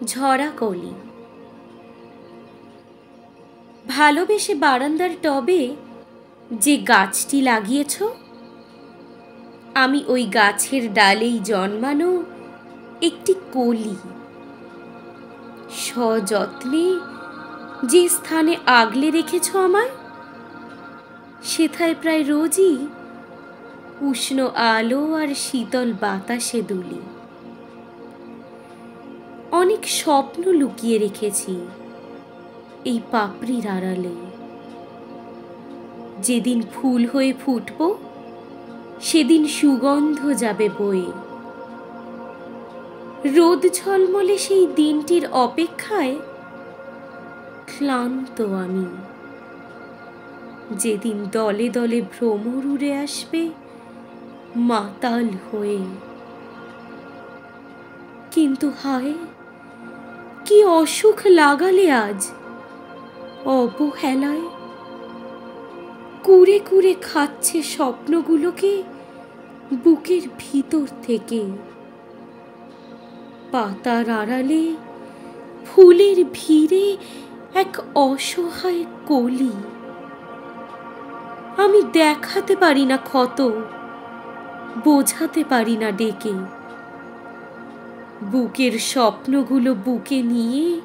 ঝরা কলি। ভালোবেসে বারান্দার টবে যে গাছটি লাগিয়েছ, আমি ওই গাছের ডালেই জন্মানো একটি কলি। সযত্নে যে স্থানে আগলে রেখেছ আমায়, সেথায় প্রায় রোজই উষ্ণ আলো আর শীতল বাতাসে দুলি। অনেক স্বপ্ন লুকিয়ে রেখেছি এই পাপড়ির আড়ালে। যেদিন ফুল হয়ে ফুটব, সেদিন সুগন্ধ যাবে বয়ে। রোদ ঝলমলে সেই দিনটির অপেক্ষায় ক্লান্ত আমি। যেদিন দলে দলে ভ্রমর উড়ে আসবে মাতাল হয়ে। কিন্তু হায়, কি অসুখ লাগালে আজ অবহেলায়। কুরে কুরে খাচ্ছে স্বপ্নগুলোকে বুকের ভিতর থেকে। পাতার আড়ালে ফুলের ভিড়ে এক অসহায় কলি। আমি দেখাতে পারি না ক্ষত, বোঝাতে পারি না ডেকে। বুকের স্বপ্নগুলো বুকে নিয়ে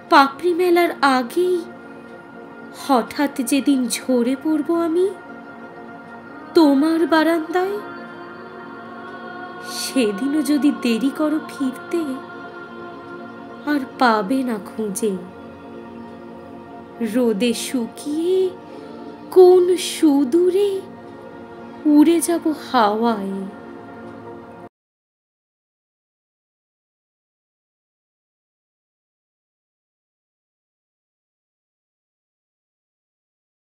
পাপড়ি মেলার আগেই হঠাৎ যেদিন ঝরে পড়ব আমি তোমার বারান্দায়, সেদিনও যদি দেরি করো ফিরতে, আর পাবে না খুঁজে। রোদে শুকিয়ে কোন সুদূরে উড়ে যাব হাওয়ায়।